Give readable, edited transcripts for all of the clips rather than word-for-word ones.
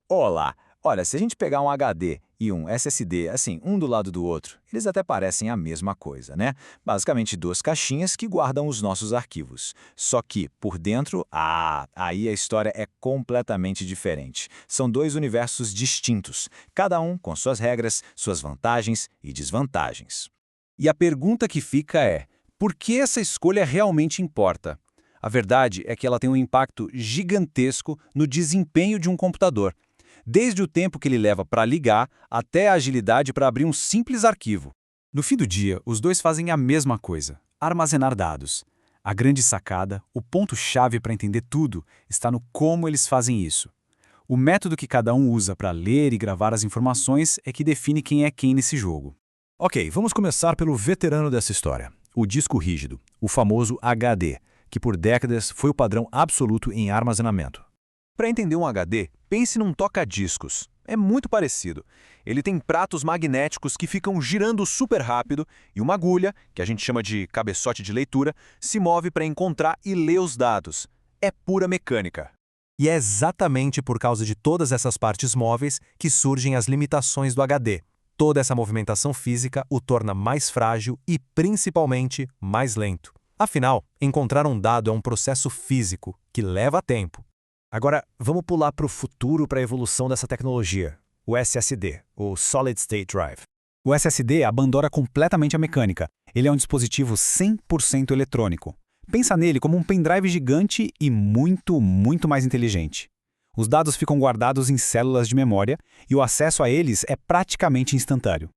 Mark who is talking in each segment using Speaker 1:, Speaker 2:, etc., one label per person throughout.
Speaker 1: Olá! Olha, se a gente pegar um HD e um SSD, assim, um do lado do outro, eles até parecem a mesma coisa, né? Basicamente duas caixinhas que guardam os nossos arquivos. Só que, por dentro, aí a história é completamente diferente. São dois universos distintos, cada um com suas regras, suas vantagens e desvantagens.
Speaker 2: E a pergunta que fica é: por que essa escolha realmente importa? A verdade é que ela tem um impacto gigantesco no desempenho de um computador, desde o tempo que ele leva para ligar até a agilidade para abrir um simples arquivo.
Speaker 3: No fim do dia, os dois fazem a mesma coisa: armazenar dados. A grande sacada, o ponto-chave para entender tudo, está no como eles fazem isso. O método que cada um usa para ler e gravar as informações é que define quem é quem nesse jogo.
Speaker 4: Ok, vamos começar pelo veterano dessa história, o disco rígido, o famoso HD, que por décadas foi o padrão absoluto em armazenamento.
Speaker 5: Para entender um HD, pense num toca-discos. É muito parecido. Ele tem pratos magnéticos que ficam girando super rápido e uma agulha, que a gente chama de cabeçote de leitura, se move para encontrar e ler os dados. É pura mecânica.
Speaker 4: E é exatamente por causa de todas essas partes móveis que surgem as limitações do HD. Toda essa movimentação física o torna mais frágil e, principalmente, mais lento. Afinal, encontrar um dado é um processo físico que leva tempo. Agora, vamos pular para o futuro para a evolução dessa tecnologia, o SSD, o Solid State Drive.
Speaker 3: O SSD abandona completamente a mecânica. Ele é um dispositivo 100% eletrônico. Pensa nele como um pendrive gigante e muito, muito mais inteligente. Os dados ficam guardados em células de memória e o acesso a eles é praticamente instantâneo.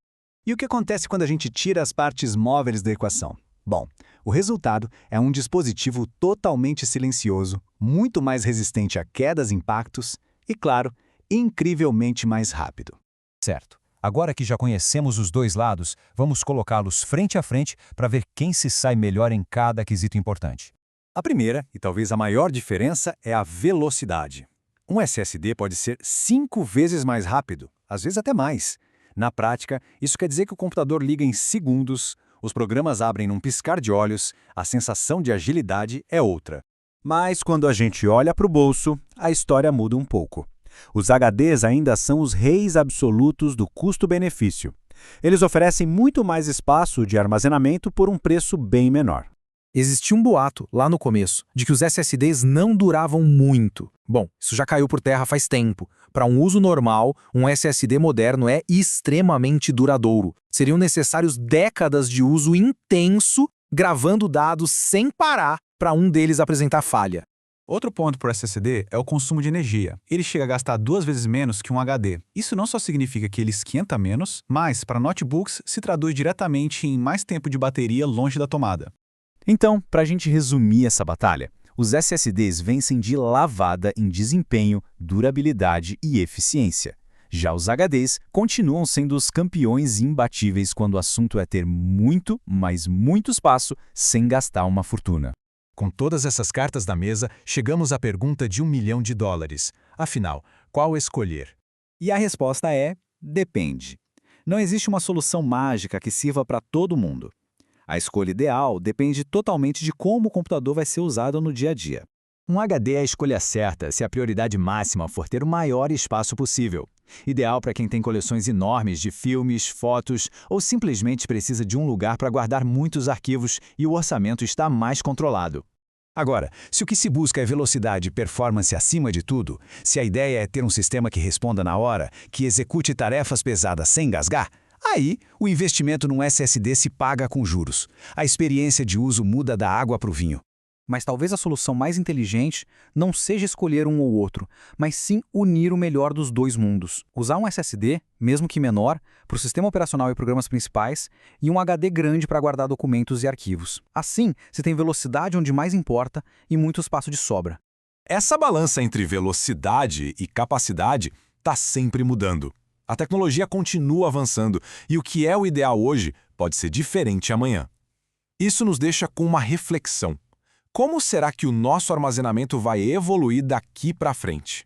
Speaker 6: E o que acontece quando a gente tira as partes móveis da equação? Bom, o resultado é um dispositivo totalmente silencioso, muito mais resistente a quedas e impactos e, claro, incrivelmente mais rápido.
Speaker 4: Certo. Agora que já conhecemos os dois lados, vamos colocá-los frente a frente para ver quem se sai melhor em cada quesito importante.
Speaker 6: A primeira, e talvez a maior diferença, é a velocidade. Um SSD pode ser 5 vezes mais rápido, às vezes até mais. Na prática, isso quer dizer que o computador liga em segundos, os programas abrem num piscar de olhos, a sensação de agilidade é outra.
Speaker 2: Mas quando a gente olha para o bolso, a história muda um pouco. Os HDs ainda são os reis absolutos do custo-benefício. Eles oferecem muito mais espaço de armazenamento por um preço bem menor.
Speaker 7: Existia um boato, lá no começo, de que os SSDs não duravam muito. Bom, isso já caiu por terra faz tempo. Para um uso normal, um SSD moderno é extremamente duradouro. Seriam necessários décadas de uso intenso, gravando dados sem parar para um deles apresentar falha.
Speaker 3: Outro ponto para o SSD é o consumo de energia. Ele chega a gastar 2 vezes menos que um HD. Isso não só significa que ele esquenta menos, mas, para notebooks, se traduz diretamente em mais tempo de bateria longe da tomada.
Speaker 2: Então, para a gente resumir essa batalha, os SSDs vencem de lavada em desempenho, durabilidade e eficiência. Já os HDs continuam sendo os campeões imbatíveis quando o assunto é ter muito, mas muito espaço sem gastar uma fortuna.
Speaker 5: Com todas essas cartas na mesa, chegamos à pergunta de $1 milhão. Afinal, qual escolher?
Speaker 6: E a resposta é: depende. Não existe uma solução mágica que sirva para todo mundo. A escolha ideal depende totalmente de como o computador vai ser usado no dia a dia. Um HD é a escolha certa se a prioridade máxima for ter o maior espaço possível. Ideal para quem tem coleções enormes de filmes, fotos ou simplesmente precisa de um lugar para guardar muitos arquivos e o orçamento está mais controlado. Agora, se o que se busca é velocidade e performance acima de tudo, se a ideia é ter um sistema que responda na hora, que execute tarefas pesadas sem engasgar, aí, o investimento num SSD se paga com juros. A experiência de uso muda da água para o vinho.
Speaker 7: Mas talvez a solução mais inteligente não seja escolher um ou outro, mas sim unir o melhor dos dois mundos. Usar um SSD, mesmo que menor, para o sistema operacional e programas principais, e um HD grande para guardar documentos e arquivos. Assim, se tem velocidade onde mais importa e muito espaço de sobra.
Speaker 5: Essa balança entre velocidade e capacidade está sempre mudando. A tecnologia continua avançando e o que é o ideal hoje pode ser diferente amanhã. Isso nos deixa com uma reflexão. Como será que o nosso armazenamento vai evoluir daqui para frente?